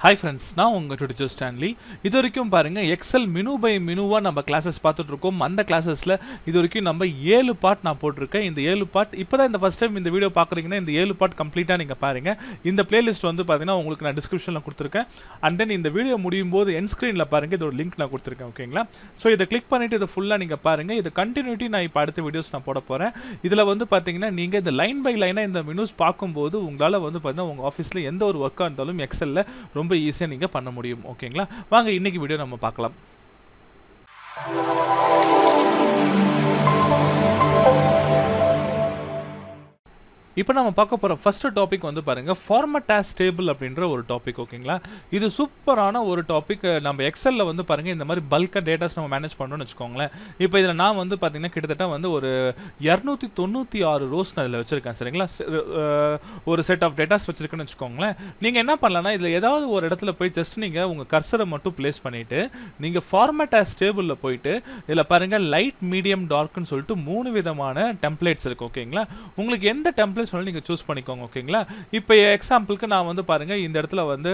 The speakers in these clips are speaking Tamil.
Hi friends, நான் உங்க teacher Stanley. இது வரைக்கும் பாருங்க எக்ஸல் மெனு பை மெனுவா நம்ம கிளாसेस பார்த்துட்டு இருக்கோம். அந்த கிளாसेसல இது வரைக்கும் நம்ம 7 பார்ட் நான் போட்டுருக்கேன். இந்த 7 பார்ட் இப்போதான் இந்த ஃபர்ஸ்ட் டைம் இந்த வீடியோ பார்க்குறீங்கன்னா இந்த 7 பார்ட் கம்ப்ளீட்டா நீங்க பாருங்க. இந்த பிளேலிஸ்ட் வந்து பாத்தீங்கன்னா உங்களுக்கு நான் டிஸ்கிரிப்ஷன்ல கொடுத்திருக்கேன். and then இந்த வீடியோ முடியும் போது எண்ட் ஸ்கிரீன்ல பாருங்க இதோட லிங்க் நான் கொடுத்திருக்கேன். ஓகேங்களா? சோ இத கிளிக் பண்ணிட்டு இத ஃபுல்லா நீங்க பாருங்க. இது கண்டினியூட்டி நான் இப்ப அடுத்த வீடியோஸ் நான் போட போறேன். இதுல வந்து பாத்தீங்கன்னா நீங்க இந்த லைன் பை லைனா இந்த மெனுஸ் பாக்கும்போது உங்களால வந்து பாத்தீங்கன்னா உங்க ஆபீஸ்ல எந்த ஒரு வர்க்கா இருந்தாலும் எக்ஸல்ல ரொம்ப ஈஸியா நீங்க பண்ண முடியும். ஓகேங்களா? வாங்க இன்னைக்கு வீடியோ நம்ம பார்க்கலாம். இப்போ நம்ம பார்க்க போற ஃபர்ஸ்ட் டாபிக் வந்து பாருங்க ஃபார்மட் ஆஸ் டேபிள் அப்படின்ற ஒரு டாபிக். ஓகேங்களா? இது சூப்பரான ஒரு டாபிக். நம்ம எக்ஸல்ல வந்து பாருங்க இந்த மாதிரி பல்கா டேட்டாஸ் நம்ம மேனேஜ் பண்ணணும்னு வெச்சுக்கோங்களேன். இப்போ இதுல நான் வந்து பாத்தீங்கன்னா கிட்டத்தட்ட வந்து ஒரு 296 ரோஸ் நான் இதுல வச்சிருக்கேன். சரிங்களா? ஒரு செட் ஆஃப் டேட்டாஸ் வச்சிருக்கேன்னு வெச்சுக்கோங்களேன். நீங்க என்ன பண்ணலாம்னா இதுல ஏதாவது ஒரு இடத்துல போய் ஜஸ்ட் நீங்க உங்க கர்சரை மட்டும் பிளேஸ் பண்ணிட்டு நீங்க ஃபார்மட் ஆஸ் டேபிள்ல போயிட்டு இதுல பாருங்க லைட் மீடியம் டார்க்னு சொல்லிட்டு 3 விதமான டெம்ப்ளேட்ஸ் இருக்கு. ஓகேங்களா? உங்களுக்கு எந்த டெம்ப்ளேட் நீங்க சூஸ் பண்ணிக்கோங்க. ஓகேங்களா? இப்போ எக்ஸாம்பிளுக்கு நான் வந்து பாருங்க இந்த இடத்துல வந்து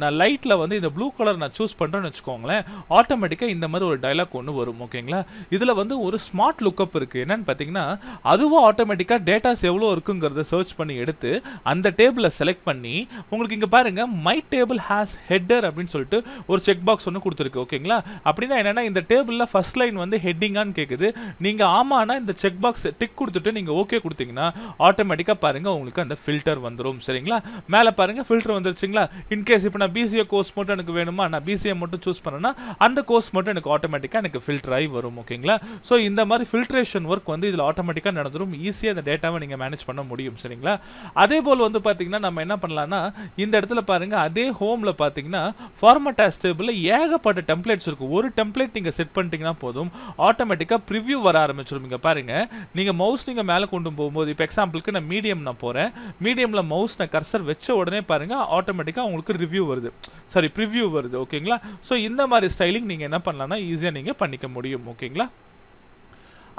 நான் லைட்ல வந்து இந்த ப்ளூ கலர் நான் சூஸ் பண்றேன்னு வெச்சுக்கோங்களேன். ஆட்டோமேட்டிக்கா இந்த மாதிரி ஒரு டயலாக் ஒன்னு வரும். ஓகேங்களா? இதுல வந்து ஒரு ஸ்மார்ட் லுக்கப் இருக்கு. என்னன்னு பாத்தீங்கன்னா அதுவும் ஆட்டோமேட்டிக்கா டேட்டாஸ் எவ்வளவு இருக்குங்கறத சர்ச் பண்ணி எடுத்து அந்த டேபிளை செலக்ட் பண்ணி உங்களுக்கு இங்க பாருங்க மை டேபிள் ஹாஸ் ஹெட்டர் அப்படின்னு சொல்லிட்டு ஒரு செக் பாக்ஸ் ஒன்னு கொடுத்திருக்கு. ஓகேங்களா? அப்படினா என்னன்னா இந்த டேபிள்ல ஃபர்ஸ்ட் லைன் வந்து ஹெட்டிங்கான்னு கேக்குது. நீங்க ஆமானா இந்த செக் பாக்ஸ் டிக் கொடுத்துட்டு நீங்க ஓகே கொடுத்தீங்கன்னா ஆட்டோமேட்டிக்கா பாருங்க உங்களுக்கு அந்த ஃபில்டர் வந்துரும். சரிங்களா? மேல பாருங்க ஃபில்டர் வந்துருச்சுங்களா? இன் கேஸ் இப்போ நான் BCA கோர்ஸ் மட்டும் எனக்கு வேணுமா நான் BCA மட்டும் சூஸ் பண்ணனா அந்த கோர்ஸ் மட்டும் எனக்கு ஆட்டோமேட்டிக்கா எனக்கு ஃபில்டர் ஆகி வரும். ஓகேங்களா? சோ இந்த மாதிரி ஃபில்ட்ரேஷன் வர்க் வந்து இதுல ஆட்டோமேட்டிக்கா நடந்துரும். ஈஸியா அந்த டேட்டாவை நீங்க மேனேஜ் பண்ண முடியும். சரிங்களா? அதே போல வந்து பாத்தீங்கன்னா நம்ம என்ன பண்ணலாம்னா இந்த இடத்துல பாருங்க அதே ஹோம்ல பாத்தீங்கன்னா ஃபார்மட் ஆஸ் டேபிள்ல ஏகப்பட்ட டெம்ப்ளேட்ஸ் இருக்கு. ஒரு டெம்ப்ளேட் நீங்க செட் பண்ணிட்டீங்கன்னா போதும் ஆட்டோமேட்டிக்கா ப்ரிவ்யூ வர ஆரம்பிச்சிரும். இங்க பாருங்க நீங்க மவுஸ் நீங்க மேல கொண்டு போகும்போது இப்போ எக்ஸாம்பிளுக்கு நான் மீடியம் நான் போறேன். மீடியம்ல மவுஸ் நான் கர்சர் வெச்ச உடனே பாருங்க ஆட்டோமேட்டிக்கா உங்களுக்கு ரிவ்யூ வருது. சாரி ப்ரிவ்யூ வருது. ஓகேங்களா? சோ இந்த மாதிரி ஸ்டைலிங் நீங்க என்ன பண்ணலாம்னா ஈஸியா நீங்க பண்ணிக்க முடியும். ஓகேங்களா?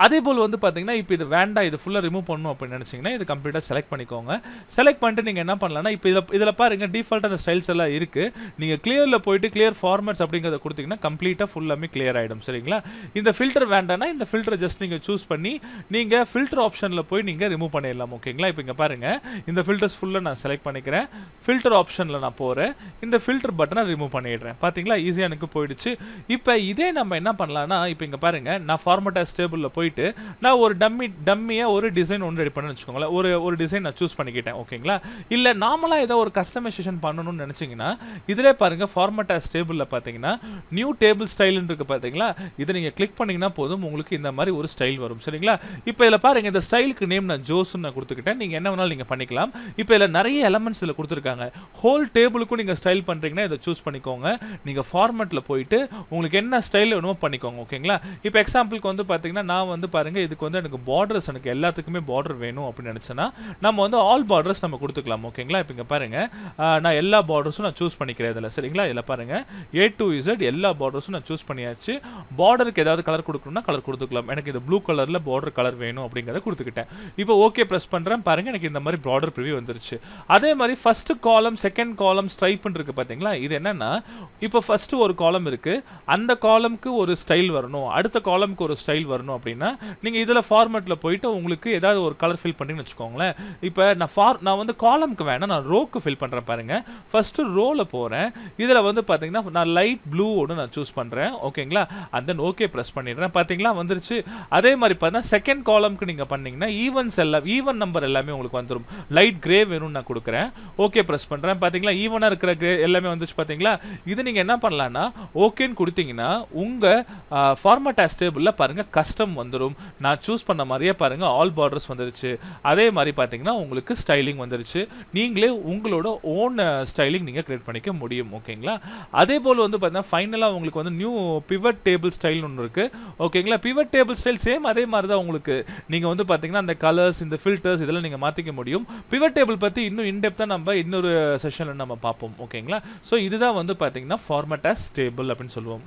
அதே போல் வந்து பாத்தீங்கன்னா இப்போ இது வேண்டாம் இது ஃபுல்லா ரிமூவ் பண்ணனும் அப்படி நினைச்சீங்கன்னா இது கம்ப்ளீட்டா செலக்ட் பண்ணிக்கோங்க. செலக்ட் பண்ணிட்டு நீங்க என்ன பண்ணலாம்னா இப்போ இதல பாருங்க டிஃபால்ட்டா அந்த ஸ்டைல்ஸ் எல்லாம் இருக்கு. நீங்க கிளியர்ல போய்ட்டு கிளியர் ஃபார்மட்ஸ் அப்படிங்கறத கொடுத்தீங்கன்னா கம்ப்ளீட்டா ஃபுல்லாமே கிளியர் ஆயிடும். சரிங்களா? இந்த ஃபில்டர் வேண்டாம்னா இந்த ஃபில்டரை ஜஸ்ட் நீங்க சூஸ் பண்ணி நீங்க ஃபில்டர் ஆப்ஷன்ல போய் நீங்க ரிமூவ் பண்ணிடலாம். ஓகேங்களா? இப்போ இங்க பாருங்க இந்த ஃபில்டர்ஸ் ஃபுல்லா நான் செலக்ட் பண்ணிக்கிறேன். ஃபில்டர் ஆப்ஷன்ல நான் போறேன். இந்த ஃபில்டர் பட்டனை ரிமூவ் பண்ணிடுறேன். பாத்தீங்களா? ஈஸியா எனக்கு போயிடுச்சு. இப்போ இதே நம்ம என்ன பண்ணலாம்னா இப்போ இங்க பாருங்க நான் ஃபார்மட் ஆஸ் டேபிள்ல போயிட்டு நான் ஒரு டம்மியா ஒரு டிசைன் ஒன்னு ரெடி பண்ணனும்னு வெச்சுக்கோங்களேன். ஒரு டிசைன் நான் சூஸ் பண்ணிக்கிட்டேன். ஓகேங்களா? இல்ல நார்மலா ஏதோ ஒரு கஸ்டமைசேஷன் பண்ணனும்னு நினைச்சீங்கன்னா இதிலே பாருங்க ஃபார்மட் ஆஸ் டேபிள்ல பாத்தீங்கன்னா நியூ டேபிள் ஸ்டைல்னு இருக்கு பாத்தீங்களா? இத நீங்க கிளிக் பண்ணீங்கன்னா போதும் உங்களுக்கு இந்த மாதிரி ஒரு ஸ்டைல் வரும். சரிங்களா? இப்போ இதல பாருங்க இந்த ஸ்டைலுக்கு நேம் நான் ஜோஸ்னு நான் கொடுத்துக்கிட்டேன். நீங்க என்ன வேணாலும் நீங்க பண்ணிக்கலாம். இப்போ இதல நிறைய எலிமெண்ட்ஸ் இதல கொடுத்திருக்காங்க. ஹோல் டேபிளுக்கு நீங்க ஸ்டைல் பண்றீங்கன்னா இத சூஸ் பண்ணிக்கோங்க. நீங்க ஃபார்மட்ல போயிட்டு உங்களுக்கு என்ன ஸ்டைல் வேணுமோ பண்ணிக்கோங்க. ஓகேங்களா? இப்போ எக்ஸாம்பிளுக்கு வந்து பாத்தீங்கன்னா நான் வந்து பாருங்க இதுக்கு வந்து எனக்கு பார்டர்ஸ் எனக்கு எல்லாத்துக்குமே பார்டர் வேணும் அப்படி நினைச்சேனா நம்ம வந்து ஆல் பார்டர்ஸ் நம்ம கொடுத்துக்கலாம். ஓகேங்களா? இப்போ இங்க பாருங்க நான் எல்லா பார்டர்ஸும் நான் சூஸ் பண்ணிக்கிறேன் இதல. சரிங்களா? இதல பாருங்க A to Z எல்லா பார்டர்ஸும் நான் சூஸ் பண்ணியாச்சு. பார்டருக்கு ஏதாவது கலர் கொடுக்கணும்னா கலர் கொடுத்துக்கலாம். எனக்கு இது ப்ளூ கலர்ல பார்டர் கலர் வேணும் அப்படிங்கறத கொடுத்துக்கிட்டேன். இப்போ ஓகே பிரஸ் பண்றேன். பாருங்க எனக்கு இந்த மாதிரி பார்டர் ப்ரிவ்யூ வந்துருச்சு. அதே மாதிரி ஃபர்ஸ்ட் காலம் செகண்ட் காலம் ஸ்ட்ரைப்னு இருக்கு பாத்தீங்களா? இது என்னன்னா இப்போ ஃபர்ஸ்ட் ஒரு காலம் இருக்கு. அந்த காலம்க்கு ஒரு ஸ்டைல் வரணும். அடுத்த காலம்க்கு ஒரு ஸ்டைல் வரணும் அப்படினா நீங்க இதல ஃபார்மட்ல போய்ட்டு உங்களுக்கு ஏதாவது ஒரு கலர் ஃபில் பண்ணீங்கன்னு வெச்சுக்கோங்களேன். இப்போ நான் வந்து காலம்க்கு வேணா நான் ரோக்கு ஃபில் பண்றேன் பாருங்க. ஃபர்ஸ்ட் ரோல போறேன். இதல வந்து பாத்தீங்கன்னா நான் லைட் ப்ளூ ஓட நான் சூஸ் பண்றேன். ஓகேங்களா? and then ஓகே பிரஸ் பண்ணிடுறேன். பாத்தீங்களா வந்துருச்சு. அதே மாதிரி பார்த்தா செகண்ட் காலம்க்கு நீங்க பண்ணீங்கன்னா ஈவன் நம்பர் எல்லாமே உங்களுக்கு வந்துரும். லைட் கிரே வேணும்னு நான் கொடுக்கிறேன். ஓகே பிரஸ் பண்றேன். பாத்தீங்களா ஈவனா இருக்கிற கிரே எல்லாமே வந்துச்சு பாத்தீங்களா? இது நீங்க என்ன பண்ணலாம்னா ஓகேன்னு கொடுத்தீங்கன்னா உங்க ஃபார்மட் ஆஸ் டேபிள்ல பாருங்க கஸ்டம் வந்துரும். நான் சூஸ் பண்ண மாதிரியே பாருங்க ஆல் பார்டர்ஸ் வந்துருச்சு. அதே மாதிரி பாத்தீங்கன்னா உங்களுக்கு ஸ்டைலிங் வந்துருச்சு. நீங்களே உங்களோட ஓன் ஸ்டைலிங் நீங்க கிரியேட் பண்ணிக்க முடியும். ஓகேங்களா? அதே போல வந்து பாத்தீங்கன்னா ஃபைனலா உங்களுக்கு வந்து நியூ பிவட் டேபிள் ஸ்டைல் ஒன்னு இருக்கு. ஓகேங்களா? பிவட் டேபிள் ஸ்டைல் சேம் அதே மாதிரி தான் உங்களுக்கு நீங்க வந்து பாத்தீங்கன்னா அந்த கலர்ஸ் இந்த ஃபில்டர்ஸ் இதெல்லாம் நீங்க மாத்திக்க முடியும். பிவட் டேபிள் பத்தி இன்னும் இன் டெப்தா நம்ம இன்னொரு செஷன்ல நம்ம பாப்போம். ஓகேங்களா? சோ இதுதான் வந்து பாத்தீங்கன்னா ஃபார்மட் ஆஸ் டேபிள் அப்படினு சொல்லுவோம்.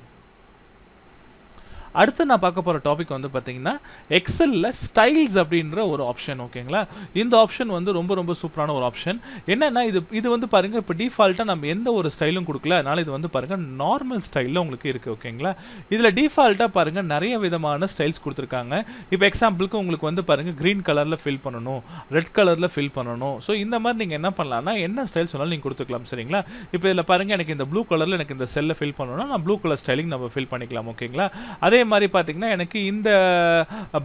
அடுத்து நான் பார்க்க போகிற டாபிக் வந்து பார்த்தீங்கன்னா எக்ஸலில் ஸ்டைல்ஸ் அப்படின்ற ஒரு ஆப்ஷன். ஓகேங்களா, இந்த ஆப்ஷன் வந்து ரொம்ப ரொம்ப சூப்பரான ஒரு ஆப்ஷன். என்னென்னா இது வந்து பாருங்கள், இப்போ டிஃபால்ட்டாக நம்ம எந்த ஒரு ஸ்டைலும் கொடுக்கல, அதனால் இது வந்து பாருங்கள் நார்மல் ஸ்டைலில் உங்களுக்கு இருக்குது. ஓகேங்களா, இதில் டிஃபால்ட்டாக பாருங்கள் நிறைய விதமான ஸ்டைல்ஸ் கொடுத்துருக்காங்க. இப்போ எக்ஸாம்பிளுக்கு உங்களுக்கு வந்து பாருங்கள் க்ரீன் கலரில் ஃபில் பண்ணணும், ரெட் கலரில் ஃபில் பண்ணணும். ஸோ இந்த மாதிரி நீங்கள் என்ன பண்ணலாம்னா என்ன ஸ்டைல் சொன்னாலும் நீங்கள் கொடுத்துக்கலாம். சரிங்களா, இப்போ இதில் பாருங்கள் எனக்கு இந்த ப்ளூ கலரில் எனக்கு இந்த செல்லை ஃபில் பண்ணணும்னா நான் ப்ளூ கலர் ஸ்டைலிங் நம்ம ஃபில் பண்ணிக்கலாம். ஓகேங்களா, அதே மாதிரி பார்த்தீங்கன்னா எனக்கு இந்த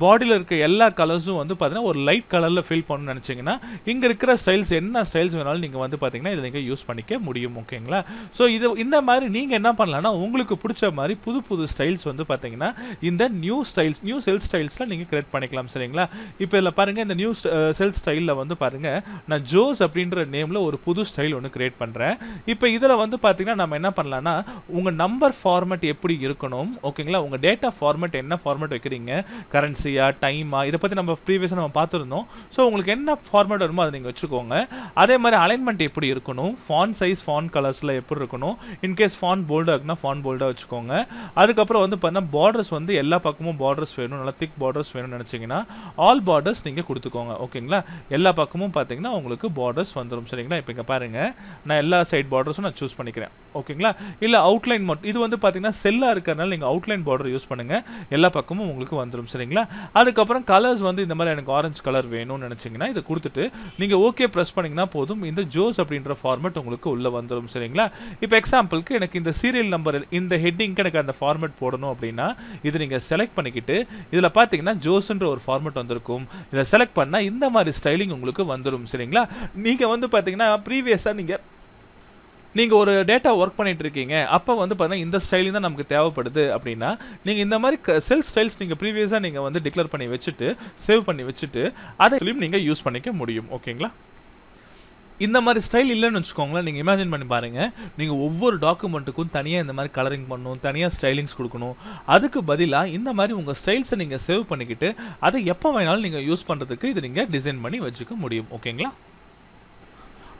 பாடியில் இருக்க எல்லா கலர்ஸும் வந்து பார்த்தீங்கன்னா ஒரு லைட் கலரில் ஃபில் பண்ணணும்னு நினச்சிங்கன்னா இங்கே இருக்கிற ஸ்டைல்ஸ் என்ன ஸ்டைல்ஸ் வேணாலும் நீங்கள் வந்து பார்த்தீங்கன்னா இதில் நீங்கள் யூஸ் பண்ணிக்க முடியும். ஓகேங்களா, ஸோ இது இந்த மாதிரி நீங்கள் என்ன பண்ணலாம்னா உங்களுக்கு பிடிச்ச மாதிரி புது புது ஸ்டைல்ஸ் வந்து பார்த்தீங்கன்னா இந்த நியூ செல் ஸ்டைல்ஸில் நீங்கள் கிரியேட் பண்ணிக்கலாம். சரிங்களா, இப்போ இதில் பாருங்கள் இந்த நியூ செல் ஸ்டைலில் வந்து பாருங்கள் நான் ஜோஸ் அப்படின்ற நேமில் ஒரு புது ஸ்டைல் ஒன்று கிரியேட் பண்ணுறேன். இப்போ இதில் வந்து பார்த்தீங்கன்னா நம்ம என்ன பண்ணலாம்னா உங்கள் நம்பர் ஃபார்மேட் எப்படி இருக்கணும், ஓகேங்களா, உங்கள் டேட்டா ஃபார்மேட் என்ன ஃபார்மேட் வைக்கிறீங்க, கரன்சியா டைமா, இதை பற்றி நம்ம ப்ரீவியஸாக நம்ம பார்த்துருந்தோம். ஸோ உங்களுக்கு என்ன ஃபார்மேட் வருமோ அதை நீங்கள் வச்சுக்கோங்க. அதே மாதிரி அலைன்மெண்ட் எப்படி இருக்கணும், ஃபாண்ட் சைஸ் ஃபாண்ட் கலர்ஸில் எப்படி இருக்கணும், இன்கேஸ் ஃபாண்ட் போல்டாக இருக்குன்னா ஃபாண்ட் போல்டாக வச்சுக்கோங்க. அதுக்கப்புறம் வந்து பார்த்தீங்கன்னா பார்டர்ஸ் வந்து எல்லா பக்கமும் பார்டர்ஸ் வேணும், நல்லா திக் பார்டர்ஸ் வேணும்னு நினச்சிங்கன்னா ஆல் பார்டர்ஸ் நீங்கள் கொடுத்துக்கோங்க. ஓகேங்களா, எல்லா பக்கமும் பார்த்தீங்கன்னா உங்களுக்கு பார்டர்ஸ் வந்துடும். சரிங்களா, இப்போ இங்கே பாருங்கள் நான் எல்லா சைட் பார்டர்ஸும் நான் சூஸ் பண்ணிக்கிறேன். ஓகேங்களா, இல்லை அவுட்லைன் மட்டும், இது வந்து பார்த்தீங்கன்னா செல்லாக இருக்கிறதுனால நீங்கள் அவுட்லைன் பார்டர் யூஸ் பண்ணுங்கள், எல்லா பக்கமும் உங்களுக்கு வந்துடும். சரிங்களா, அதுக்கப்புறம் கலர்ஸ் வந்து இந்த மாதிரி எனக்கு ஆரஞ்சு கலர் வேணும்னு நினச்சிங்கன்னா இதை கொடுத்துட்டு நீங்கள் ஓகே ப்ரெஸ் பண்ணிங்கன்னா போதும், இந்த ஜோஸ் அப்படின்ற ஃபார்மேட் உங்களுக்கு உள்ளே வந்துடும். சரிங்களா, இப்போ எக்ஸாம்பிளுக்கு எனக்கு இந்த சீரியல் நம்பர் இந்த ஹெட்டிங்க்கு எனக்கு அந்த ஃபார்மேட் போடணும் அப்படின்னா இது நீங்கள் செலக்ட் பண்ணிக்கிட்டு இதில் பார்த்தீங்கன்னா ஜோஸ்ன்ற ஒரு ஃபார்மேட் வந்திருக்கும், இதை செலக்ட் பண்ணால் இந்த மாதிரி ஸ்டைலிங் உங்களுக்கு வந்துடும். சரிங்களா, நீங்கள் வந்து பார்த்தீங்கன்னா ப்ரீவியஸாக நீங்கள் ஒரு டேட்டா ஒர்க் பண்ணிட்டு இருக்கீங்க, அப்போ வந்து பார்த்தீங்கன்னா இந்த ஸ்டைலிங் தான் நமக்கு தேவைப்படுது அப்படின்னா நீங்கள் இந்த மாதிரி செல் ஸ்டைல்ஸ் நீங்கள் ப்ரீவியஸாக நீங்கள் வந்து டிக்ளேர் பண்ணி வச்சுட்டு சேவ் பண்ணி வச்சுட்டு அதையும் நீங்கள் யூஸ் பண்ணிக்க முடியும். ஓகேங்களா, இந்த மாதிரி ஸ்டைல் இல்லைன்னு வச்சுக்கோங்களேன், நீங்கள் இமேஜின் பண்ணி பாருங்கள், நீங்கள் ஒவ்வொரு டாக்குமெண்ட்டுக்கும் தனியாக இந்த மாதிரி கலரிங் பண்ணணும், தனியாக ஸ்டைலிங்ஸ் கொடுக்கணும். அதுக்கு பதிலாக இந்த மாதிரி உங்கள் ஸ்டைல்ஸை நீங்கள் சேவ் பண்ணிக்கிட்டு அதை எப்போ வேணாலும் நீங்கள் யூஸ் பண்ணுறதுக்கு இது நீங்கள் டிசைன் பண்ணி வச்சுக்க முடியும். ஓகேங்களா,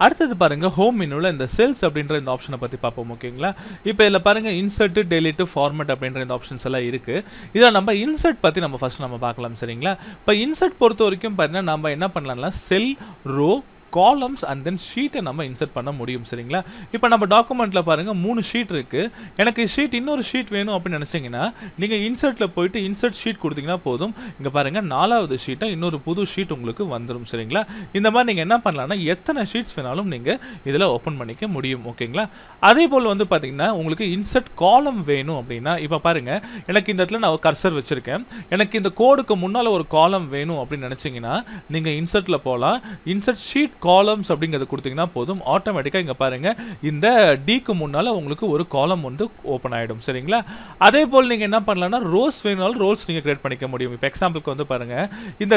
அடுத்தது பாருங்கள் ஹோம் மெனுவில் இந்த செல்ஸ் அப்படின்ற இந்த ஆப்ஷனை பற்றி பார்ப்போம். ஓகேங்களா, இப்போ இதில் பாருங்கள் இன்சர்ட், டெலிட், ஃபார்மேட் அப்படின்ற இந்த ஆப்ஷன்ஸ் எல்லாம் இருக்குது. இதில் நம்ம இன்சர்ட் பற்றி நம்ம ஃபஸ்ட் நம்ம பார்க்கலாம். சரிங்களா, இப்போ இன்சர்ட் பொறுத்த வரைக்கும் பார்த்தீங்கன்னா நம்ம என்ன பண்ணலாம்னா செல், ரோ, காலம்ஸ் அண்ட் தென் ஷீட்டை நம்ம இன்சர்ட் பண்ண முடியும். சரிங்களா, இப்போ நம்ம டாக்குமெண்ட்டில் பாருங்கள் 3 ஷீட் இருக்குது, எனக்கு ஷீட் இன்னொரு ஷீட் வேணும் அப்படின்னு நினச்சிங்கன்னா நீங்கள் இன்சர்ட்டில் போயிட்டு இன்சர்ட் ஷீட் கொடுத்தீங்கன்னா போதும், இங்கே பாருங்கள் 4வது ஷீட்டை இன்னொரு புது ஷீட் உங்களுக்கு வந்துடும். சரிங்களா, இந்த மாதிரி நீங்கள் என்ன பண்ணலாம்னா எத்தனை ஷீட்ஸ் வேணாலும் நீங்கள் இதில் ஓப்பன் பண்ணிக்க முடியும். ஓகேங்களா, அதே போல் வந்து பார்த்தீங்கன்னா உங்களுக்கு இன்சர்ட் காலம் வேணும் அப்படின்னா இப்போ பாருங்கள் எனக்கு இந்த இடத்துல நான் கர்சர் வச்சுருக்கேன், எனக்கு இந்த கோடுக்கு முன்னால் ஒரு காலம் வேணும் அப்படின்னு நினச்சிங்கன்னா நீங்கள் இன்சர்ட்டில் போகலாம், இன்சர்ட் ஷீட் காலம்ஸ் அப்படிங்கிறது கொடுத்தீங்கன்னா போதும், ஆட்டோமேட்டிக்காக இங்கே பாருங்கள் இந்த டிக்கு முன்னால் உங்களுக்கு ஒரு காலம் வந்து ஓப்பன் ஆகிடும். சரிங்களா, அதே போல் நீங்கள் என்ன பண்ணலாம்னா ரோஸ் வேணும்னாலும் ரோல்ஸ் நீங்கள் கிரியேட் பண்ணிக்க முடியும். இப்போ எக்ஸாம்பிளுக்கு வந்து பாருங்கள் இந்த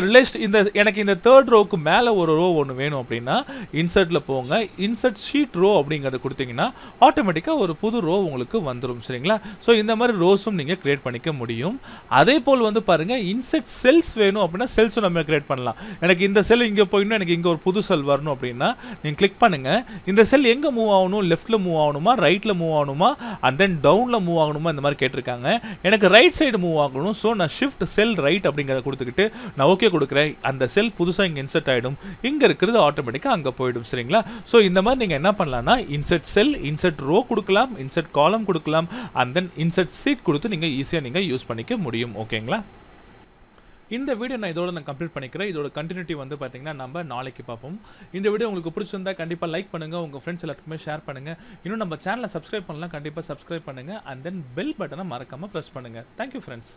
எனக்கு இந்த 3rd ரோவுக்கு மேலே ஒரு ரோ ஒன்று வேணும் அப்படின்னா இன்சர்ட்டில் போங்க, இன்சர்ட் ஷீட் ரோ அப்படிங்கிறத கொடுத்தீங்கன்னா ஆட்டோமேட்டிக்காக ஒரு புது ரோ உங்களுக்கு வந்துடும். சரிங்களா, ஸோ இந்த மாதிரி ரோஸும் நீங்கள் கிரியேட் பண்ணிக்க முடியும். அதே போல் வந்து பாருங்கள் இன்சர்ட் செல்ஸ் வேணும் அப்படின்னா செல்ஸும் நம்ம கிரியேட் பண்ணலாம். எனக்கு இந்த செல் இங்கே போயிடணும், எனக்கு இங்கே ஒரு புது செல் வரணும் அப்படின்னா நீங்கள் கிளிக் பண்ணுங்க, இந்த செல் எங்கே மூவ் ஆகணும், லெஃப்ட்டில் மூவ் ஆகணுமா, ரைட்டில் மூவ் ஆகணுமா, அண்ட் தென் டவுனில் மூவ் ஆகணுமா, இந்த மாதிரி கேட்டிருக்காங்க. எனக்கு ரைட் சைடு மூவ் ஆகணும், ஸோ நான் ஷிஃப்ட் செல் ரைட் அப்படிங்கிறத கொடுத்துக்கிட்டு நான் ஓகே கொடுக்குறேன், அந்த செல் புதுசாக இங்கே இன்சர்ட் ஆகிடும், இங்கே இருக்கிறது ஆட்டோமேட்டிக்காக அங்கே போயிடும். சரிங்களா, ஸோ இந்த மாதிரி நீங்கள் என்ன பண்ணலாம்னா இன்சர்ட் செல், இன்சர்ட் ரோ கொடுக்கலாம், இன்சர்ட் காலம் கொடுக்கலாம், அண்ட் தென் இன்சர்ட் சீட் கொடுத்து நீங்கள் ஈஸியாக நீங்கள் யூஸ் பண்ணிக்க முடியும். ஓகேங்களா, இந்த வீடியோ நான் கம்ப்ளீட் பண்ணிக்கிறேன். இதோட கண்டினியூட்டி வந்து பார்த்தீங்கன்னா நம்ம நாளைக்கு பார்ப்போம். இந்த வீடியோ உங்களுக்கு பிடிச்சிருந்தா கண்டிப்பாக லைக் பண்ணுங்கள், உங்கள் ஃப்ரெண்ட்ஸ் எல்லாத்துக்குமே ஷேர் பண்ணுங்கள். இன்னும் நம்ம சேனலை சப்ஸ்கிரைப் பண்ணலாம், கண்டிப்பாக சப்ஸ்கிரைப் பண்ணுங்கள், அண்ட் தென் பெல் பட்டனை மறக்காமல் ப்ரெஸ் பண்ணுங்கள். Thank you friends.